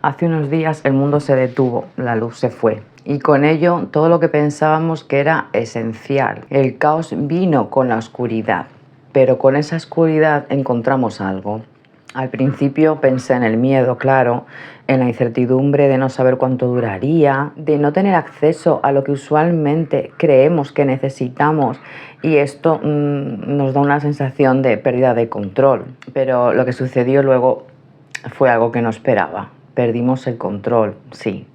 Hace unos días el mundo se detuvo, la luz se fue y con ello todo lo que pensábamos que era esencial. El caos vino con la oscuridad, pero con esa oscuridad encontramos algo. Al principio pensé en el miedo, claro, en la incertidumbre de no saber cuánto duraría, de no tener acceso a lo que usualmente creemos que necesitamos y esto nos da una sensación de pérdida de control. Pero lo que sucedió luego fue algo que no esperaba. Perdimos el control, sí,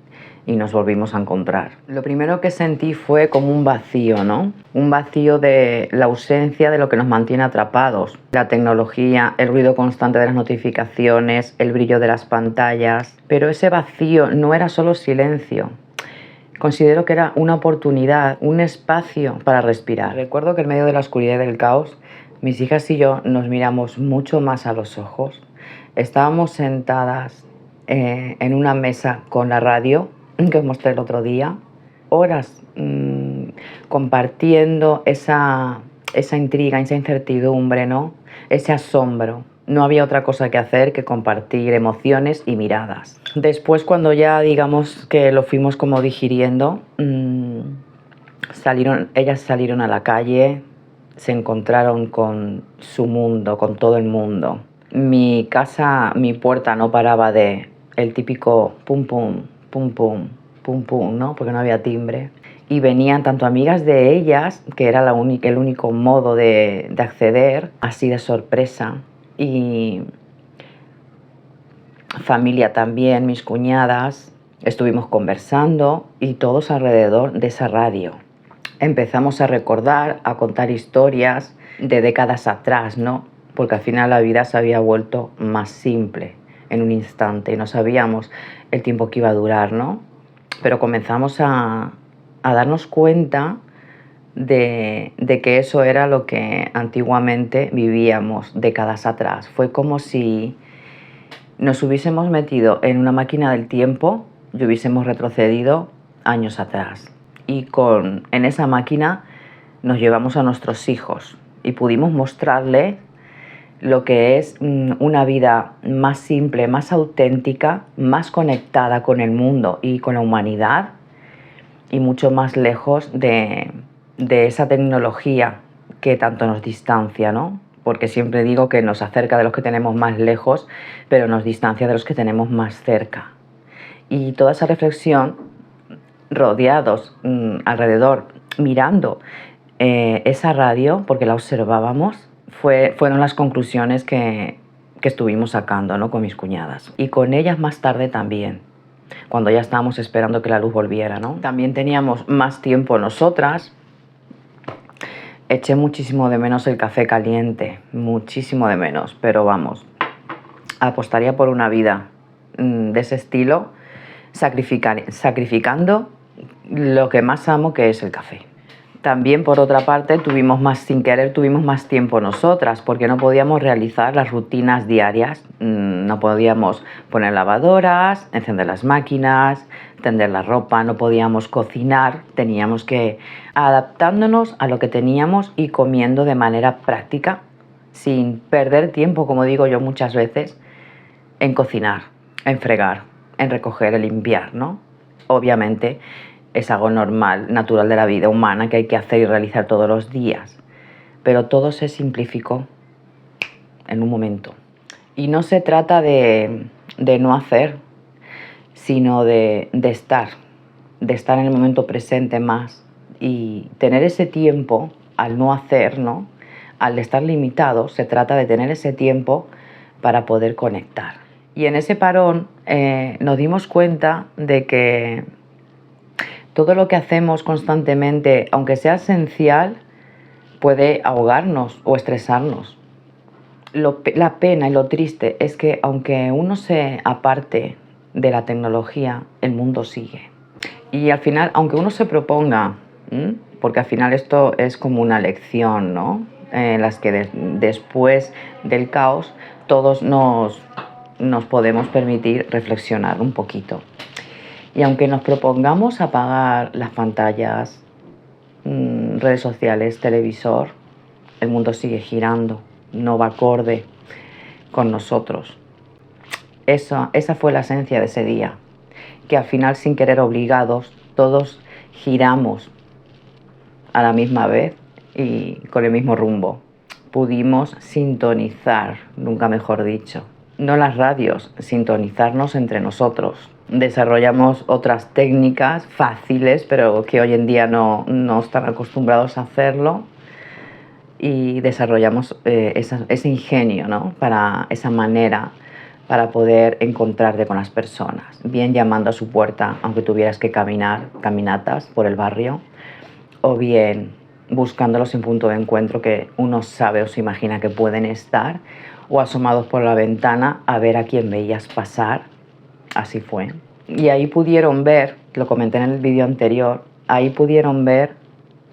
y nos volvimos a encontrar. Lo primero que sentí fue como un vacío, ¿no? Un vacío de la ausencia de lo que nos mantiene atrapados. La tecnología, el ruido constante de las notificaciones, el brillo de las pantallas. Pero ese vacío no era solo silencio. Considero que era una oportunidad, un espacio para respirar. Recuerdo que en medio de la oscuridad y del caos, mis hijas y yo nos miramos mucho más a los ojos. Estábamos sentadas en una mesa con la radio que os mostré el otro día, horas compartiendo esa intriga, esa incertidumbre, ¿no? Ese asombro. No había otra cosa que hacer que compartir emociones y miradas. Después, cuando ya digamos que lo fuimos como digiriendo, ellas salieron a la calle, se encontraron con su mundo, con todo el mundo. Mi casa, mi puerta no paraba de el típico pum pum, pum pum, pum pum, ¿no? Porque no había timbre. Y venían tanto amigas de ellas, que era el único modo de acceder, así de sorpresa, y familia también, mis cuñadas, estuvimos conversando y todos alrededor de esa radio. Empezamos a recordar, a contar historias de décadas atrás, ¿no? Porque al final la vida se había vuelto más simple en un instante y no sabíamos el tiempo que iba a durar, ¿no? Pero comenzamos a darnos cuenta de que eso era lo que antiguamente vivíamos décadas atrás. Fue como si nos hubiésemos metido en una máquina del tiempo y hubiésemos retrocedido años atrás. Y en esa máquina nos llevamos a nuestros hijos y pudimos mostrarles lo que es una vida más simple, más auténtica, más conectada con el mundo y con la humanidad y mucho más lejos de esa tecnología que tanto nos distancia, ¿no? Porque siempre digo que nos acerca de los que tenemos más lejos, pero nos distancia de los que tenemos más cerca. Y toda esa reflexión, rodeados alrededor, mirando esa radio, porque la observábamos, fueron las conclusiones que estuvimos sacando, ¿no? Con mis cuñadas. Y con ellas más tarde también, cuando ya estábamos esperando que la luz volviera, ¿no? También teníamos más tiempo nosotras. Eché muchísimo de menos el café caliente, muchísimo de menos, pero vamos, apostaría por una vida de ese estilo, sacrificando lo que más amo, que es el café. También, por otra parte, tuvimos más tiempo nosotras, porque no podíamos realizar las rutinas diarias, no podíamos poner lavadoras, encender las máquinas, tender la ropa, no podíamos cocinar, teníamos que adaptándonos a lo que teníamos y comiendo de manera práctica, sin perder tiempo, como digo yo muchas veces, en cocinar, en fregar, en recoger, en limpiar, ¿no? Obviamente es algo normal, natural de la vida humana que hay que hacer y realizar todos los días, pero todo se simplificó en un momento. Y no se trata de no hacer, sino de estar en el momento presente más y tener ese tiempo al no hacer, ¿no? Al estar limitado, se trata de tener ese tiempo para poder conectar. Y en ese parón nos dimos cuenta de que todo lo que hacemos constantemente, aunque sea esencial, puede ahogarnos o estresarnos. La pena y lo triste es que aunque uno se aparte de la tecnología, el mundo sigue. Y al final, aunque uno se proponga, porque al final esto es como una lección, ¿no? En las que después del caos todos nos podemos permitir reflexionar un poquito. Y aunque nos propongamos apagar las pantallas, redes sociales, televisor, el mundo sigue girando, no va acorde con nosotros. Esa fue la esencia de ese día, que al final, sin querer obligados, todos giramos a la misma vez y con el mismo rumbo. Pudimos sintonizar, nunca mejor dicho, no las radios, sintonizarnos entre nosotros. Desarrollamos otras técnicas fáciles, pero que hoy en día no están acostumbrados a hacerlo, y desarrollamos ese ingenio, ¿no? Para esa manera para poder encontrarte con las personas, bien llamando a su puerta, aunque tuvieras que caminar caminatas por el barrio, o bien buscándolos en punto de encuentro que uno sabe o se imagina que pueden estar, o asomados por la ventana a ver a quién veías pasar. Así fue. Y ahí pudieron ver, lo comenté en el vídeo anterior, ahí pudieron ver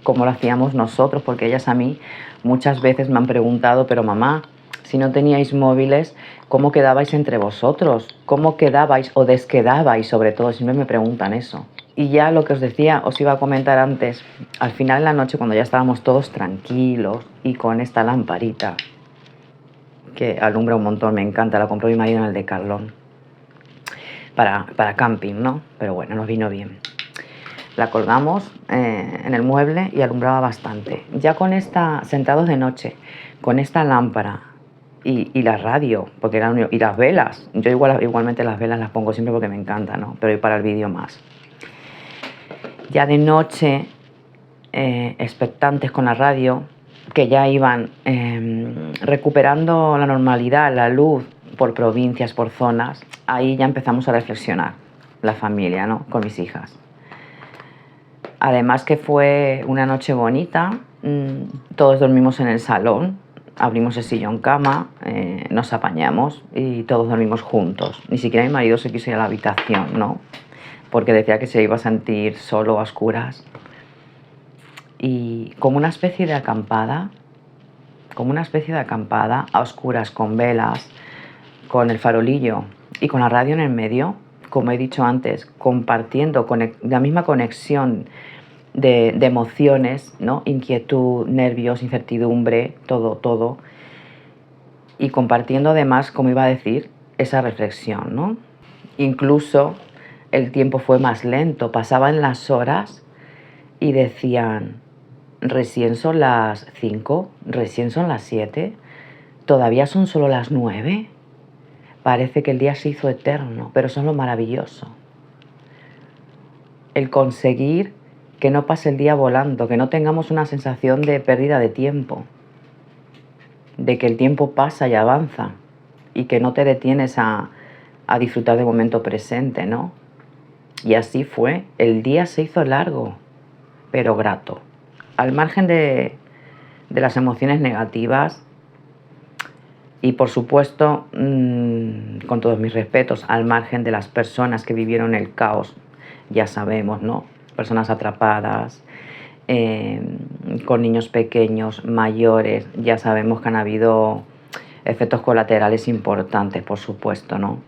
cómo lo hacíamos nosotros, porque ellas a mí muchas veces me han preguntado, pero mamá, si no teníais móviles, ¿cómo quedabais entre vosotros? ¿Cómo quedabais o desquedabais? Sobre todo, siempre me preguntan eso. Y ya lo que os decía, os iba a comentar antes, al final de la noche, cuando ya estábamos todos tranquilos y con esta lamparita, que alumbra un montón, me encanta, la compró mi marido en el Decathlon, para camping, ¿no? Pero bueno, nos vino bien. La colgamos en el mueble y alumbraba bastante. Ya con esta, sentados de noche, con esta lámpara y la radio, porque y las velas, yo igualmente las velas las pongo siempre porque me encanta, ¿no? Pero y para el vídeo más. Ya de noche, expectantes con la radio, que ya iban recuperando la normalidad, la luz por provincias, por zonas, ahí ya empezamos a reflexionar, la familia, ¿no? Con mis hijas. Además que fue una noche bonita, todos dormimos en el salón, abrimos el sillón cama, nos apañamos y todos dormimos juntos. Ni siquiera mi marido se quiso ir a la habitación, ¿no? Porque decía que se iba a sentir solo a oscuras. Y como una especie de acampada, a oscuras, con velas, con el farolillo y con la radio en el medio, como he dicho antes, compartiendo la misma conexión de emociones, ¿no? Inquietud, nervios, incertidumbre, todo. Y compartiendo además, como iba a decir, esa reflexión, ¿no? Incluso el tiempo fue más lento, pasaban las horas y decían, recién son las 5, recién son las 7, todavía son solo las 9. Parece que el día se hizo eterno, pero eso es lo maravilloso. El conseguir que no pase el día volando, que no tengamos una sensación de pérdida de tiempo, de que el tiempo pasa y avanza y que no te detienes a disfrutar del momento presente, ¿no? Y así fue, el día se hizo largo, pero grato. Al margen de las emociones negativas y, por supuesto, con todos mis respetos, al margen de las personas que vivieron el caos, ya sabemos, ¿no? Personas atrapadas, con niños pequeños, mayores, ya sabemos que han habido efectos colaterales importantes, por supuesto, ¿no?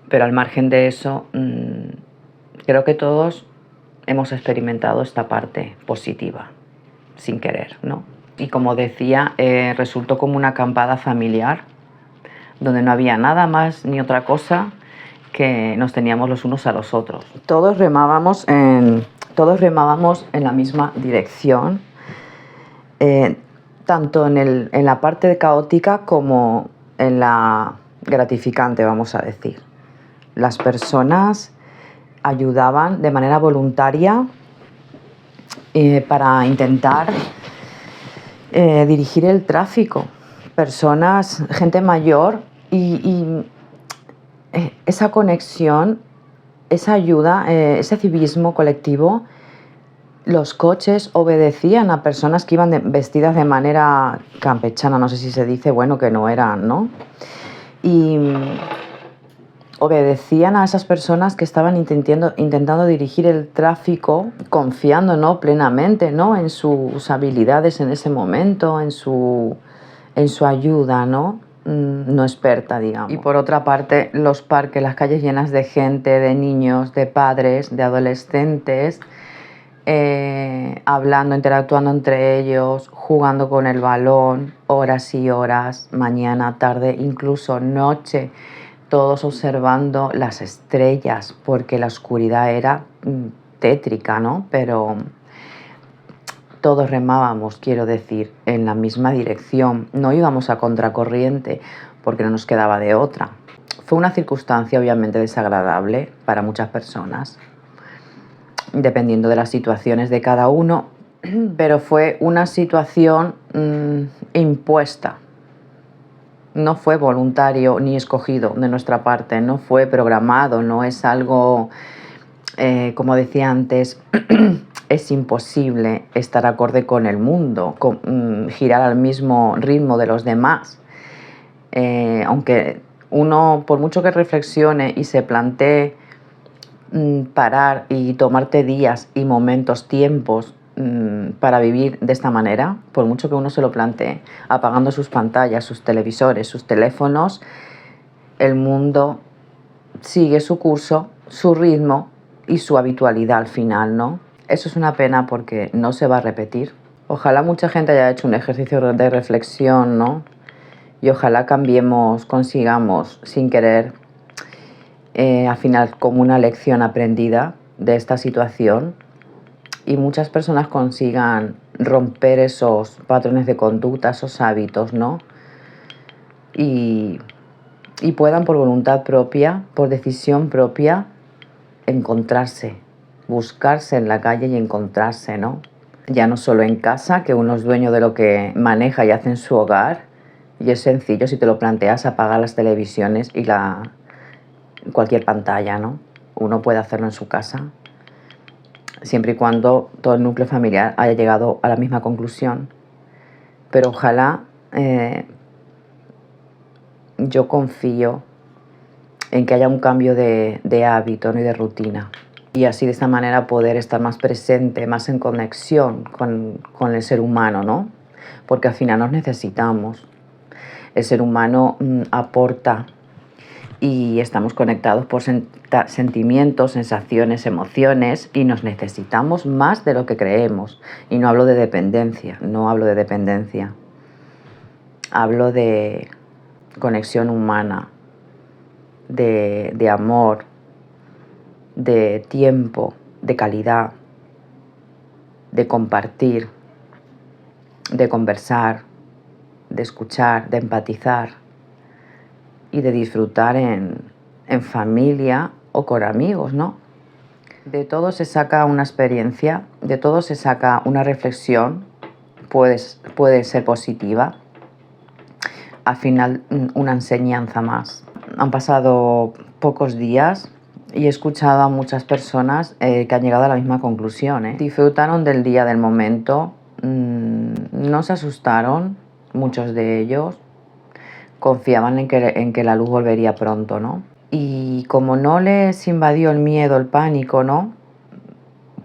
Pero al margen de eso, creo que todos hemos experimentado esta parte positiva, sin querer, ¿no? Y como decía, resultó como una acampada familiar, donde no había nada más ni otra cosa que nos teníamos los unos a los otros. Todos remábamos en la misma dirección, tanto en la parte caótica como en la gratificante, vamos a decir. Las personas ayudaban de manera voluntaria para intentar dirigir el tráfico. Personas, gente mayor y esa conexión, esa ayuda, ese civismo colectivo. Los coches obedecían a personas que iban vestidas de manera campechana, no sé si se dice, bueno, que no eran, ¿no? Y obedecían a esas personas que estaban intentando dirigir el tráfico, confiando, ¿no? Plenamente, ¿no? En sus habilidades en ese momento, en su ayuda, ¿no? No experta, digamos. Y por otra parte, los parques, las calles llenas de gente, de niños, de padres, de adolescentes, hablando, interactuando entre ellos, jugando con el balón, horas y horas, mañana, tarde, incluso noche, todos observando las estrellas, porque la oscuridad era tétrica, ¿no? Pero todos remábamos, quiero decir, en la misma dirección, no íbamos a contracorriente porque no nos quedaba de otra. Fue una circunstancia obviamente desagradable para muchas personas, dependiendo de las situaciones de cada uno, pero fue una situación impuesta. No fue voluntario ni escogido de nuestra parte, no fue programado, no es algo, como decía antes, es imposible estar acorde con el mundo, girar al mismo ritmo de los demás. Aunque uno, por mucho que reflexione y se plantee parar y tomarte días y momentos, tiempos para vivir de esta manera, por mucho que uno se lo plantee, apagando sus pantallas, sus televisores, sus teléfonos, el mundo sigue su curso, su ritmo y su habitualidad al final, ¿no? Eso es una pena porque no se va a repetir. Ojalá mucha gente haya hecho un ejercicio de reflexión, ¿no? Y ojalá cambiemos, consigamos, sin querer, al final como una lección aprendida de esta situación, y muchas personas consigan romper esos patrones de conducta, esos hábitos, ¿no? Y puedan por voluntad propia, por decisión propia, encontrarse, buscarse en la calle y encontrarse, ¿no? Ya no solo en casa, que uno es dueño de lo que maneja y hace en su hogar, y es sencillo si te lo planteas, apagar las televisiones y cualquier pantalla, ¿no? Uno puede hacerlo en su casa, siempre y cuando todo el núcleo familiar haya llegado a la misma conclusión. Pero ojalá, yo confío en que haya un cambio de hábito, ¿no? Y de rutina. Y así de esta manera poder estar más presente, más en conexión con el ser humano, ¿no? Porque al final nos necesitamos. El ser humano aporta y estamos conectados por sentimientos, sensaciones, emociones, y nos necesitamos más de lo que creemos. Y no hablo de dependencia, hablo de conexión humana, de amor, de tiempo, de calidad, de compartir, de conversar, de escuchar, de empatizar y de disfrutar en familia o con amigos, ¿no? De todo se saca una experiencia, de todo se saca una reflexión, puede ser positiva, al final una enseñanza más. Han pasado pocos días y he escuchado a muchas personas que han llegado a la misma conclusión, ¿eh? Disfrutaron del día, del momento, no se asustaron, muchos de ellos confiaban en que la luz volvería pronto, ¿no? Y como no les invadió el miedo, el pánico, ¿no?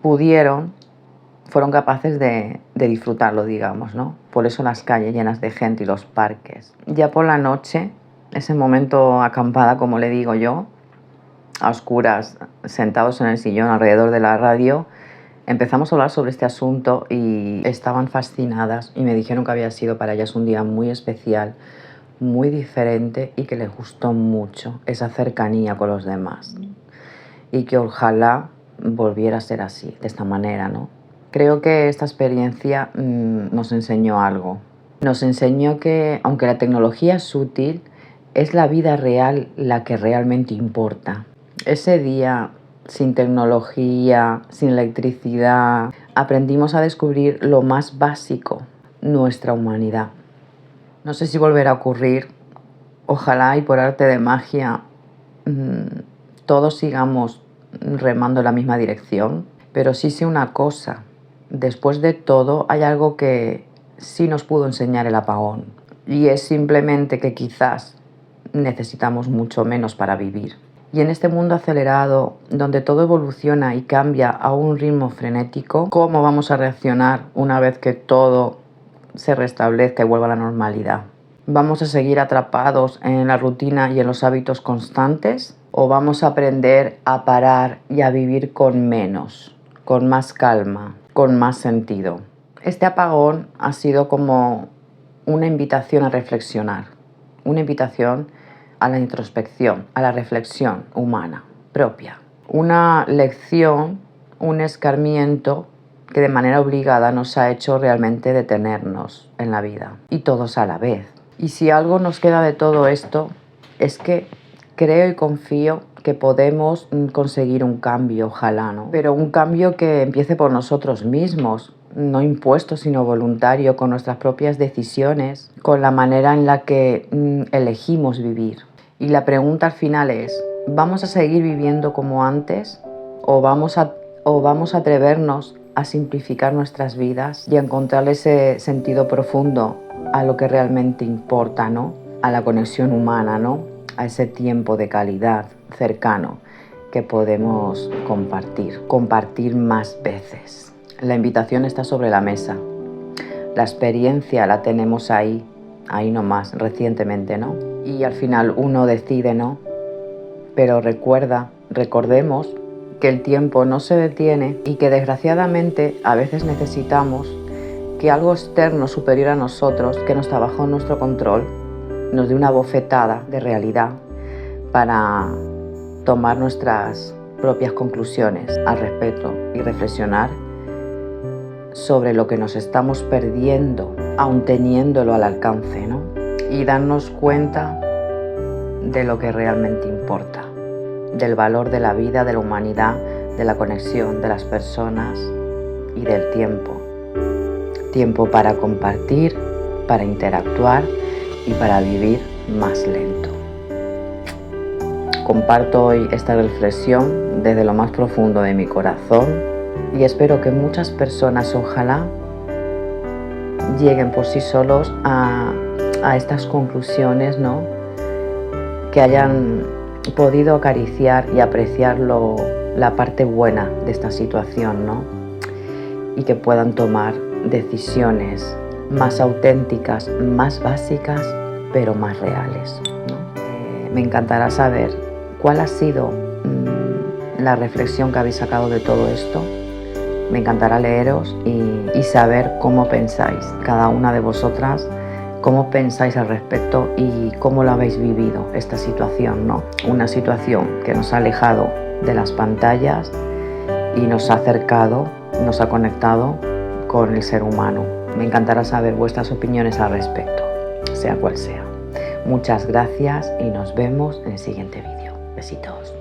Fueron capaces de disfrutarlo, digamos, ¿no? Por eso las calles llenas de gente y los parques. Ya por la noche, ese momento acampada, como le digo yo, a oscuras, sentados en el sillón alrededor de la radio, empezamos a hablar sobre este asunto y estaban fascinadas y me dijeron que había sido para ellas un día muy especial, muy diferente, y que les gustó mucho esa cercanía con los demás y que ojalá volviera a ser así, de esta manera, ¿no? Creo que esta experiencia nos enseñó algo. Nos enseñó que, aunque la tecnología es útil, es la vida real la que realmente importa. Ese día, sin tecnología, sin electricidad, aprendimos a descubrir lo más básico, nuestra humanidad. No sé si volverá a ocurrir. Ojalá y por arte de magia todos sigamos remando en la misma dirección. Pero sí sé una cosa. Después de todo hay algo que sí nos pudo enseñar el apagón. Y es simplemente que quizás necesitamos mucho menos para vivir. Y en este mundo acelerado, donde todo evoluciona y cambia a un ritmo frenético, ¿cómo vamos a reaccionar una vez que todo se restablezca y vuelva a la normalidad? ¿Vamos a seguir atrapados en la rutina y en los hábitos constantes? ¿O vamos a aprender a parar y a vivir con menos? con más calma, con más sentido. Este apagón ha sido como una invitación a reflexionar, una invitación a la introspección, a la reflexión humana propia. Una lección, un escarmiento que de manera obligada nos ha hecho realmente detenernos en la vida, y todos a la vez. Y si algo nos queda de todo esto, es que creo y confío que podemos conseguir un cambio, ojalá, ¿no? Pero un cambio que empiece por nosotros mismos, no impuesto sino voluntario, con nuestras propias decisiones, con la manera en la que elegimos vivir. Y la pregunta al final es, ¿vamos a seguir viviendo como antes o vamos a atrevernos a simplificar nuestras vidas y a encontrar ese sentido profundo a lo que realmente importa, ¿no? A la conexión humana, ¿no? A ese tiempo de calidad cercano que podemos compartir más veces. La invitación está sobre la mesa. La experiencia la tenemos ahí nomás, recientemente, ¿no? Y al final uno decide, ¿no? Pero recordemos que el tiempo no se detiene y que desgraciadamente a veces necesitamos que algo externo superior a nosotros, que no está bajo nuestro control, nos dé una bofetada de realidad para tomar nuestras propias conclusiones al respecto y reflexionar sobre lo que nos estamos perdiendo, aun teniéndolo al alcance, ¿no? Y darnos cuenta de lo que realmente importa, del valor de la vida, de la humanidad, de la conexión de las personas y del tiempo. Tiempo para compartir, para interactuar y para vivir más lento. Comparto hoy esta reflexión desde lo más profundo de mi corazón y espero que muchas personas, ojalá, lleguen por sí solos a estas conclusiones, ¿no? Que hayan podido acariciar y apreciar la parte buena de esta situación, ¿no? Y que puedan tomar decisiones más auténticas, más básicas, pero más reales, ¿no? Me encantará saber cuál ha sido la reflexión que habéis sacado de todo esto. Me encantará leeros y saber cómo pensáis, cada una de vosotras, cómo pensáis al respecto y cómo lo habéis vivido esta situación, ¿no? Una situación que nos ha alejado de las pantallas y nos ha acercado, nos ha conectado con el ser humano. Me encantará saber vuestras opiniones al respecto, sea cual sea. Muchas gracias y nos vemos en el siguiente vídeo. Besitos.